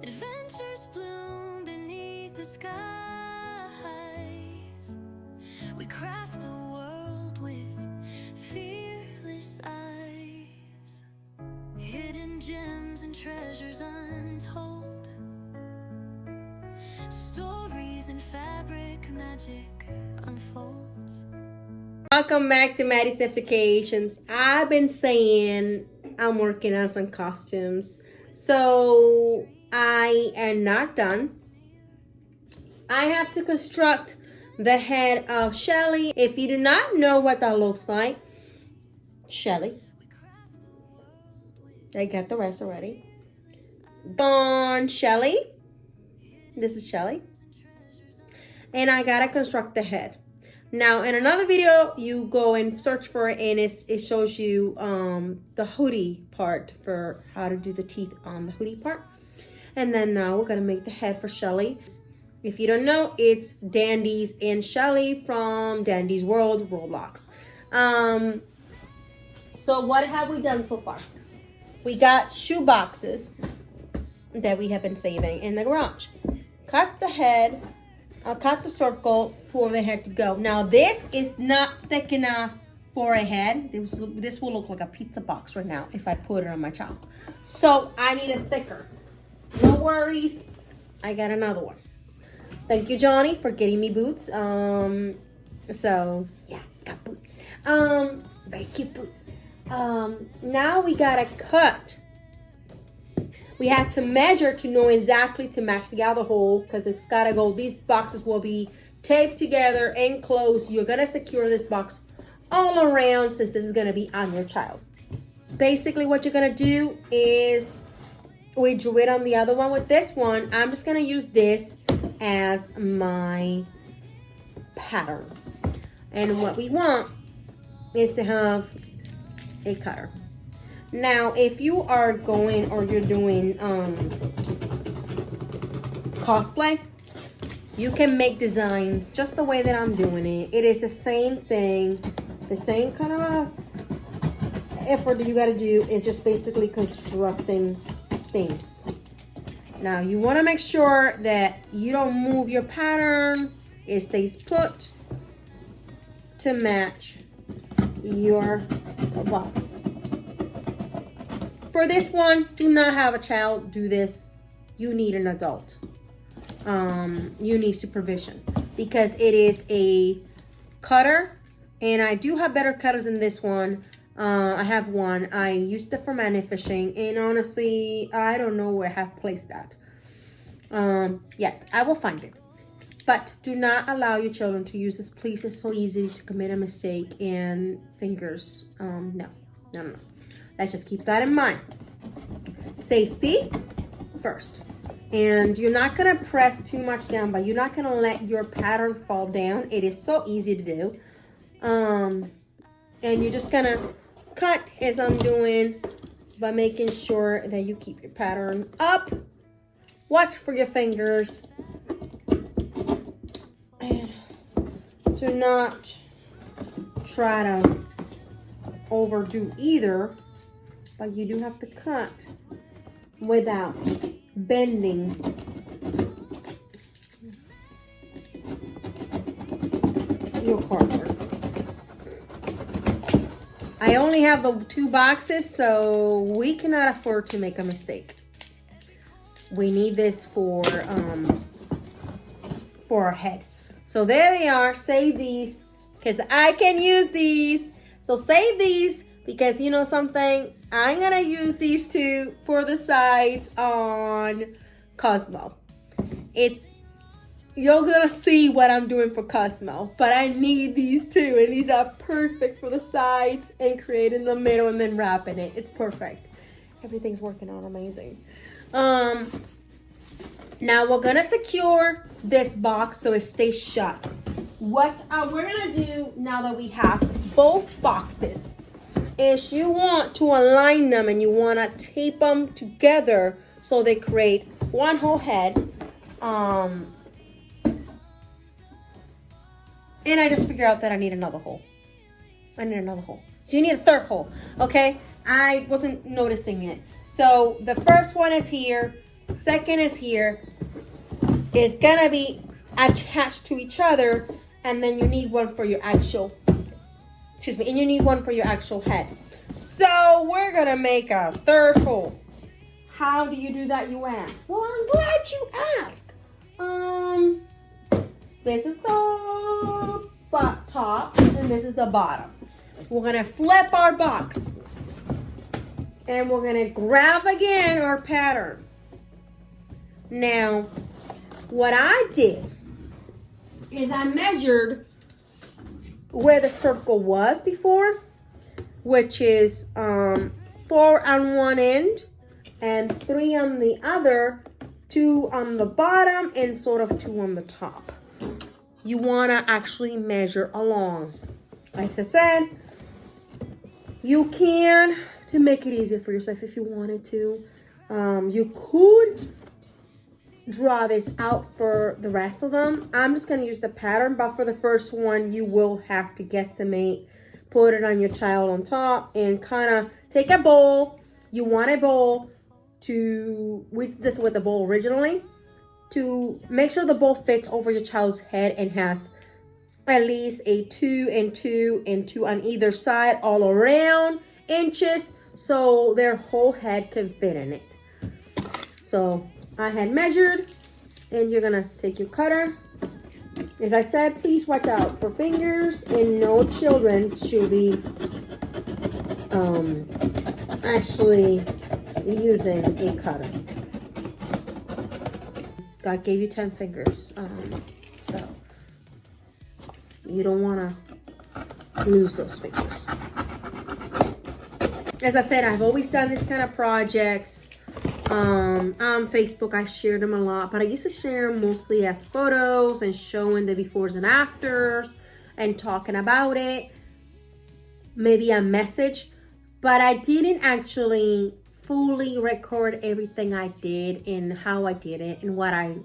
Adventures bloom beneath the skies. We craft the world with fearless eyes. Hidden gems and treasures untold. Stories in fabric, magic unfolds. Welcome back to Maddie's Notifications. I've been saying I'm working on some costumes, so I am not done. I have to construct the head of Shelly. If you do not know what that looks like, Shelly. I got the rest already. On Shelly. This is Shelly. And I gotta construct the head. Now, in another video, you go and search for it, and it shows you the hoodie part for how to do the teeth on the hoodie part. And then now we're gonna make the head for Shelly. If you don't know, it's Dandy's and Shelly from Dandy's World, Roblox. So what have we done so far? We got shoe boxes that we have been saving in the garage. Cut the head. I'll cut the circle for the head to go. Now this is not thick enough for a head. This will look like a pizza box right now if I put it on my child. So I need it thicker. No worries, I got another one. Thank you, Johnny, for getting me boots. So yeah, got boots. Very cute boots. Now we gotta cut. We have to measure to know exactly to match the other hole because it's gotta go. These boxes will be taped together and closed. You're gonna secure this box all around since this is gonna be on your child. Basically what you're gonna do is, we drew it on the other one with this one. I'm just gonna use this as my pattern. And what we want is to have a cutter. Now, if you are going or you're doing cosplay, you can make designs just the way that I'm doing it. It is the same thing, the same kind of effort that you got to do is just basically constructing things. Now, you want to make sure that you don't move your pattern. It stays put to match your box. For this one, do not have a child do this. You need an adult. You need supervision because it is a cutter, and I do have better cutters than this one. I have one. I used it for manna fishing, and honestly, I don't know where I have placed that. Yeah, I will find it. But do not allow your children to use this, please. It's so easy to commit a mistake and fingers. No. Let's just keep that in mind. Safety first. And you're not going to press too much down, but you're not going to let your pattern fall down. It is so easy to do. And you're just going to cut as I'm doing by making sure that you keep your pattern up. Watch for your fingers. And do not try to overdo either. But you do have to cut without bending your cardboard. I only have the 2 boxes, so we cannot afford to make a mistake. We need this for our head. So there they are. Save these because I can use these. So save these because you know something? I'm going to use these 2 for the sides on Cosmo. You're going to see what I'm doing for Cosmo. But I need these 2. And these are perfect for the sides and creating the middle and then wrapping it. It's perfect. Everything's working out amazing. Now we're going to secure this box so it stays shut. What we're going to do now that we have both boxes is you want to align them and you want to tape them together so they create one whole head. And I just figured out that I need another hole. So you need a third hole, okay? I wasn't noticing it. So the first one is here. second is here. It's gonna be attached to each other, and then you need one for your actual, excuse me, and you need one for your actual head. So we're gonna make a third hole. How do you do that, you ask? Well, I'm glad you asked. This is the top, and this is the bottom. We're gonna flip our box, and we're gonna grab again our pattern. Now, what I did is I measured where the circle was before, which is 4 on one end and 3 on the other, 2 on the bottom and sort of 2 on the top. You want to actually measure along. As I said, you can, to make it easier for yourself if you wanted to, you could draw this out for the rest of them. I'm just going to use the pattern, but for the first one, you will have to guesstimate, put it on your child on top, and kind of take a bowl. You want a bowl to, this with the bowl originally, to make sure the bowl fits over your child's head and has at least a 2 and 2 and 2 on either side all around inches, so their whole head can fit in it. So I had measured, and you're gonna take your cutter. As I said, please watch out for fingers, and no children should be actually using a cutter. God gave you 10 fingers, so you don't want to lose those fingers. As I said, I've always done this kind of projects on Facebook. I shared them a lot, but I used to share them mostly as photos and showing the befores and afters and talking about it, maybe a message, but I didn't actually fully record everything I did and how I did it and what I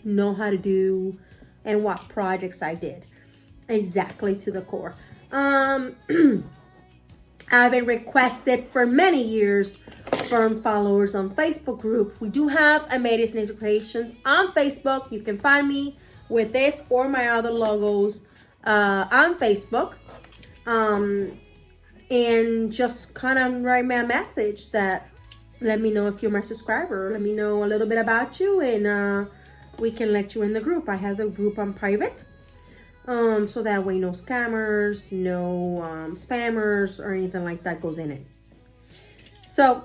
know how to do and what projects I did exactly to the core. I've been requested for many years from followers on Facebook group. We do have Amelia's Nature Creations on Facebook. You can find me with this or my other logos on Facebook. And just kind of write me a message that let me know if you're my subscriber. Let me know a little bit about you, and we can let you in the group. I have the group on private, so that way no scammers, no spammers, or anything like that goes in it. So,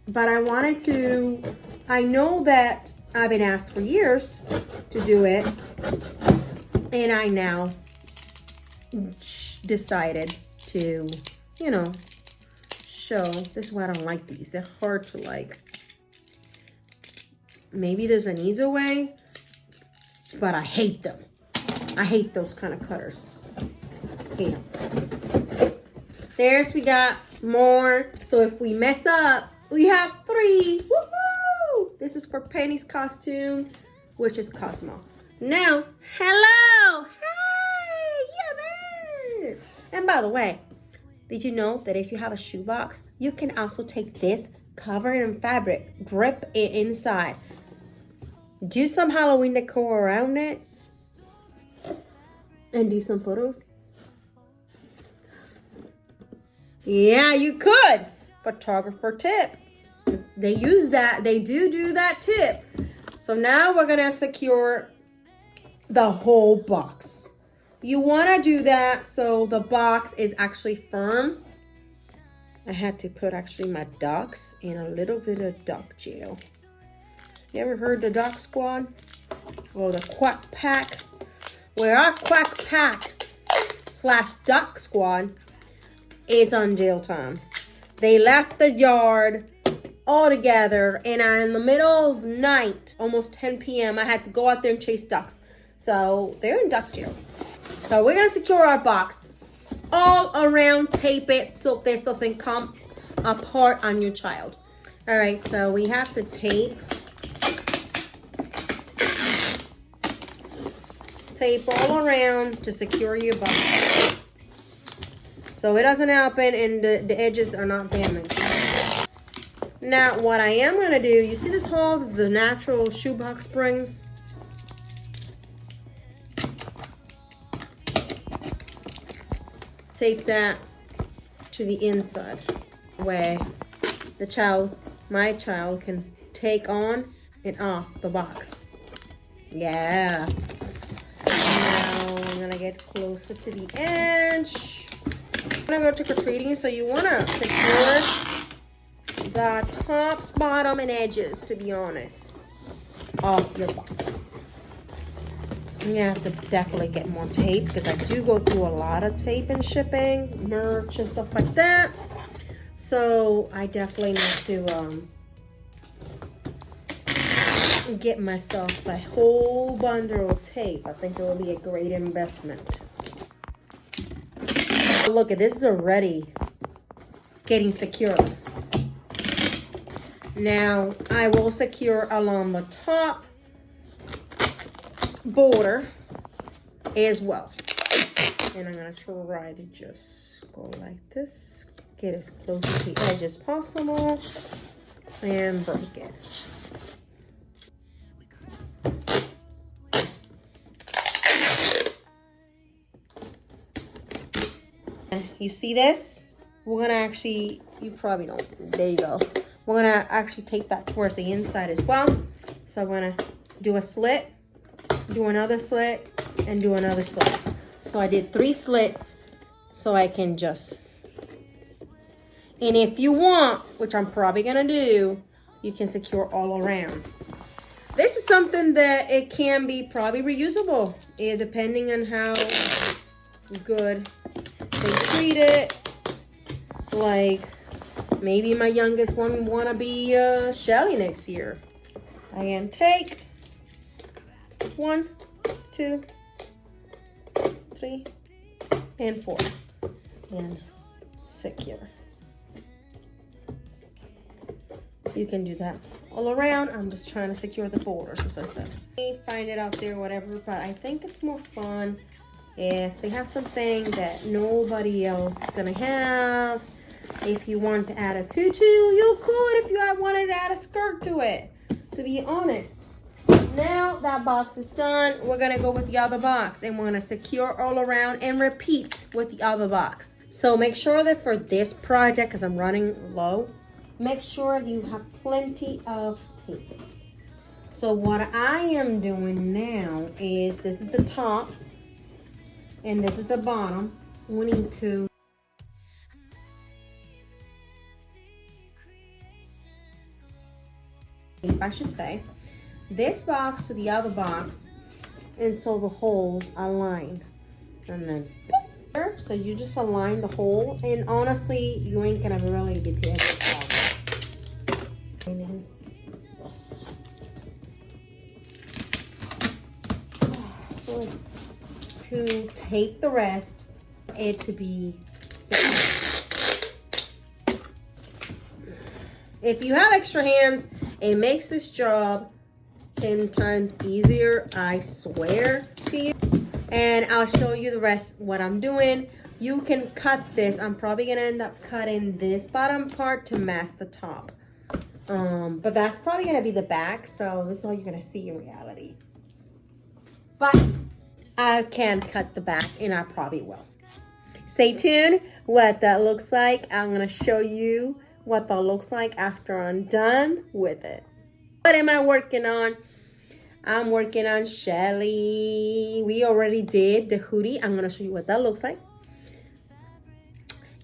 but I wanted to, I know that I've been asked for years to do it, and I now decided to, you know, show. This is why I don't like these. They're hard to like. Maybe there's an easier way, but I hate them. I hate those kind of cutters. Hate them. There's, we got more. So if we mess up, we have 3. Woohoo! This is for Penny's costume, which is Cosmo. Now, hello! Hey! Yeah, there! And by the way, did you know that if you have a shoebox, you can also take this, cover it in fabric, drip it inside, do some Halloween decor around it, and do some photos? Yeah, you could. Photographer tip. If they use that, they do that tip. So now we're gonna secure the whole box. You want to do that so the box is actually firm. I had to put actually my ducks in a little bit of duck gel. You ever heard the duck squad? Or the quack pack? Where our quack pack / duck squad is on jail time. They left the yard all together, and in the middle of night, almost 10 p.m., I had to go out there and chase ducks. So they're in duck jail. So we're gonna secure our box all around, tape it so this doesn't come apart on your child. All right, so we have to tape all around to secure your box, so it doesn't happen and the edges are not damaged. Now, what I am going to do, you see this hole, the natural shoebox springs? Tape that to the inside where the child, my child, can take on and off the box. Yeah. Now I'm going to get closer to the edge. I'm going to go trick-or-treating, so you want to secure the tops, bottom, and edges, to be honest, of your box. I'm gonna have to definitely get more tape because I do go through a lot of tape and shipping, merch, and stuff like that. So I definitely need to get myself a whole bundle of tape. I think it will be a great investment. Look at this, is already getting secure. Now, I will secure along the top border as well. And I'm going to try to just go like this. Get as close to the edge as possible. And break it. You see this? We're going to actually, you probably don't, there you go. We're going to actually tape that towards the inside as well. So I'm going to do a slit, do another slit, and do another slit. So I did 3 slits so I can just, and if you want, which I'm probably going to do, you can secure all around. This is something that it can be probably reusable, depending on how good they treat it. Like, maybe my youngest one wanna be Shelly next year. I can take 1, 2, 3, and 4, and secure. You can do that all around. I'm just trying to secure the borders, as I said. Find it out there, whatever, but I think it's more fun if they have something that nobody else is gonna have. If you want to add a tutu, you could. If you wanted to add a skirt to it, to be honest. Now that box is done, we're going to go with the other box. And we're going to secure all around and repeat with the other box. So make sure that for this project, because I'm running low, make sure you have plenty of tape. So what I am doing now is, this is the top and this is the bottom. We need to I should say, this box to the other box, and so the holes align. And then, so you just align the hole, and honestly, you ain't gonna really get the edge of and then this. To tape the rest, it to be secure. If you have extra hands, it makes this job 10 times easier, I swear to you. And I'll show you the rest, what I'm doing. You can cut this. I'm probably gonna end up cutting this bottom part to mask the top. But that's probably gonna be the back, so this is all you're gonna see in reality. But I can cut the back, and I probably will. Stay tuned what that looks like. I'm gonna show you what that looks like after I'm done with it. What am I working on? I'm working on Shelly. We already did the hoodie. I'm gonna show you what that looks like.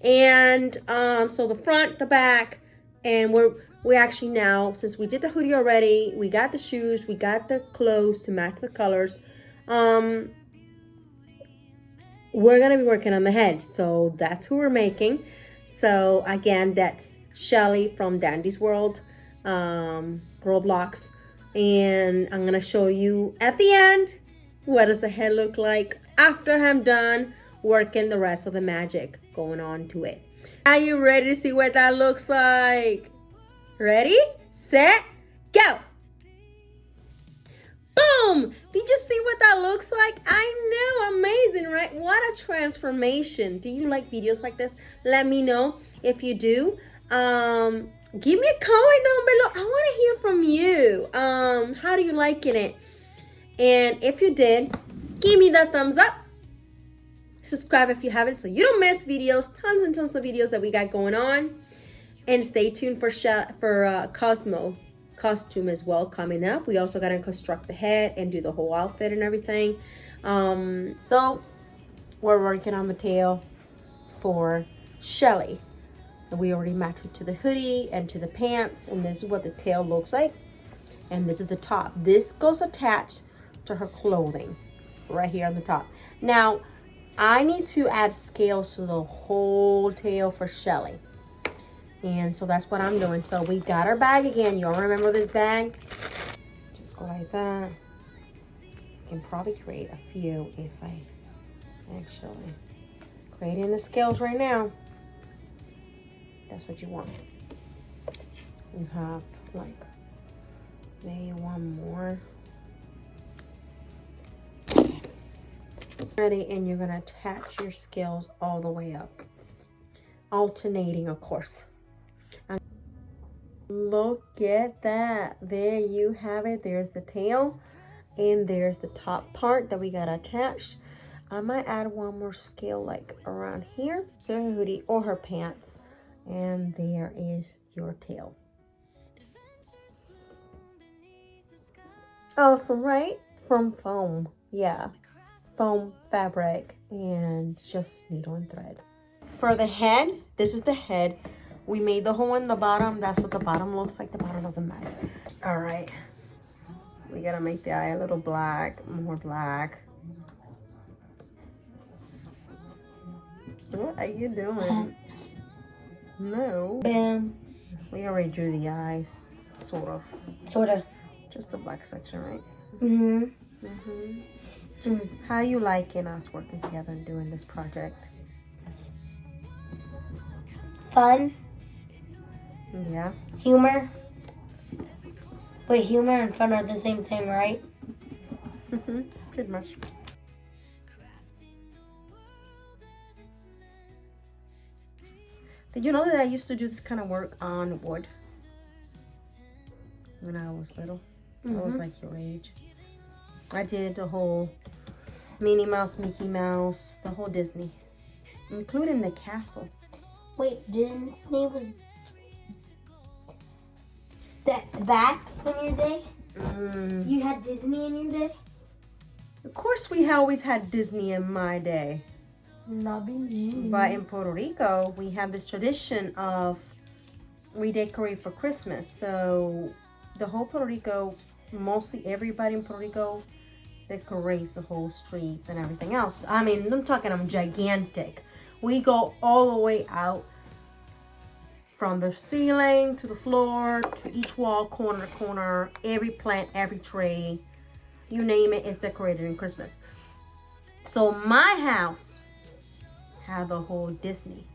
And so the front, the back, and we're actually now, since we did the hoodie already, we got the shoes, we got the clothes to match the colors. We're gonna be working on the head, so that's who we're making. So again, that's Shelly from Dandy's World, Roblox, and I'm gonna show you at the end what does the head look like after I'm done working the rest of the magic going on to it. Are you ready to see what that looks like? Ready, set, go! Boom! Did you see what that looks like? I know, amazing, right? What a transformation. Do you like videos like this? Let me know if you do. Give me a comment down below. I want to hear from you. How do you liking it? And if you did, give me that thumbs up. Subscribe if you haven't so you don't miss videos. Tons and tons of videos that we got going on. And stay tuned for Cosmo costume as well coming up. We also got to construct the head and do the whole outfit and everything. So we're working on the tail for Shelly. We already matched it to the hoodie and to the pants, and this is what the tail looks like. And this is the top. This goes attached to her clothing right here on the top. Now, I need to add scales to the whole tail for Shelly. And so that's what I'm doing. So we got our bag again. Y'all remember this bag? Just go like that. I can probably create a few if I actually creating the scales right now. That's what you want. You have like maybe one more. Okay. Ready, and you're gonna attach your scales all the way up. Alternating, of course. And look at that. There you have it. There's the tail. And there's the top part that we got attached. I might add one more scale like around here. The hoodie or her pants. And there is your tail. Awesome, right? From foam. Yeah. Foam fabric and just needle and thread. For the head, this is the head. We made the hole in the bottom. That's what the bottom looks like. The bottom doesn't matter. All right. We gotta make the eye a little black, more black. What are you doing? No. Bam. We already drew the eyes, sort of. Sort of. Just the black section, right? Mm-hmm. Mm-hmm. How you liking us working together and doing this project? Fun. Yeah. Humor. Wait, humor and fun are the same thing, right? Mm-hmm. Pretty much. Did you know that I used to do this kind of work on wood when I was little? I was like your age. I did the whole Minnie Mouse, Mickey Mouse, the whole Disney, including the castle. Wait, Disney was that back in your day? You had Disney in your day? Of course, we always had Disney in my day. Not being But in Puerto Rico, we have this tradition of we decorate for Christmas. So the whole Puerto Rico, mostly everybody in Puerto Rico decorates the whole streets and everything else. I mean, I'm gigantic. We go all the way out from the ceiling to the floor to each wall, corner to corner, every plant, every tree, you name it, is decorated in Christmas. So my house had the whole Disney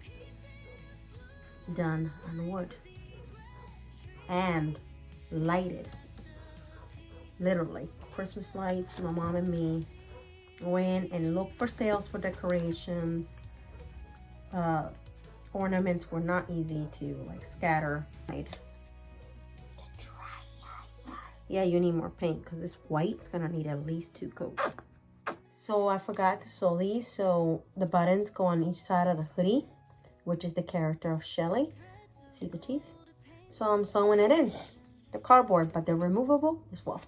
done on wood and lighted. Literally, Christmas lights. My mom and me went and looked for sales for decorations. Ornaments were not easy to like scatter. Yeah, you need more paint because this white is gonna need at least 2 coats. So I forgot to sew these, so the buttons go on each side of the hoodie, which is the character of Shelly. See the teeth? So I'm sewing it in. The cardboard, but they're removable as well.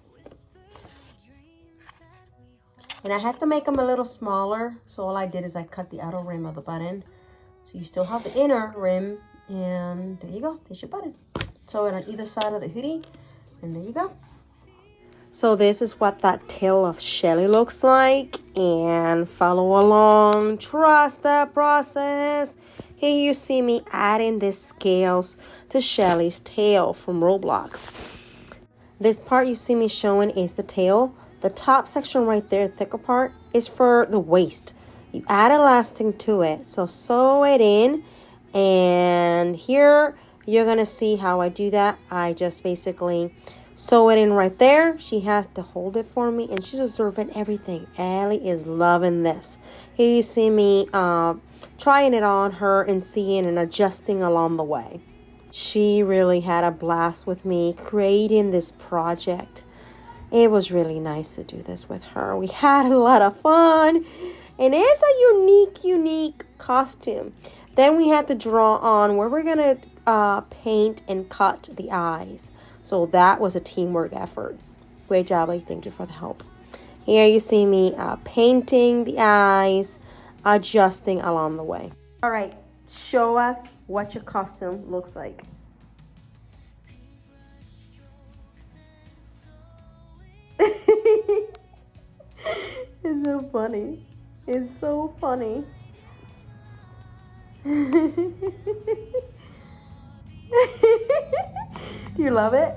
And I had to make them a little smaller, so all I did is I cut the outer rim of the button. So you still have the inner rim, and there you go. There's your button. Sew it on either side of the hoodie, and there you go. So this is what that tail of Shelly looks like, and follow along, trust the process. Here you see me adding the scales to Shelly's tail from Roblox. This part you see me showing is the tail. The top section right there, thicker part, is for the waist. You add elastic to it, so sew it in, and here you're gonna see how I do that. I just basically sew it in right there. She has to hold it for me, and she's observing everything. Allie is loving this. Here you see me trying it on her and seeing and adjusting along the way. She really had a blast with me creating this project. It was really nice to do this with her. We had a lot of fun. And it's a unique costume. Then we had to draw on where we're going to paint and cut the eyes. So that was a teamwork effort. Great job, I thank you for the help. Here you see me painting the eyes, adjusting along the way. All right, show us what your costume looks like. It's so funny. It's so funny. Do you love it?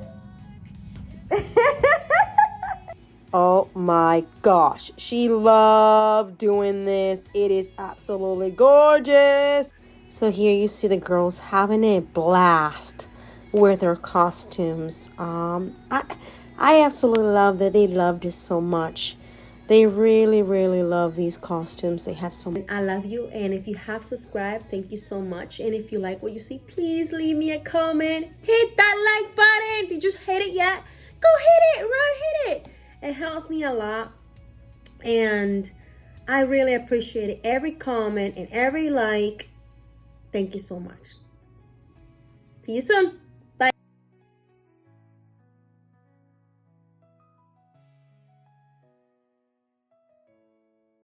Oh my gosh, she loved doing this. It is absolutely gorgeous. So here you see the girls having a blast with their costumes. I absolutely love that they loved it so much. They really love these costumes. They had so many. I love you, and if you have subscribed, thank you so much. And if you like what you see, please leave me a comment. Hit that like button. Did you hit it yet? Go hit it, run, hit it. It helps me a lot, and I really appreciate every comment and every like. Thank you so much. See you soon.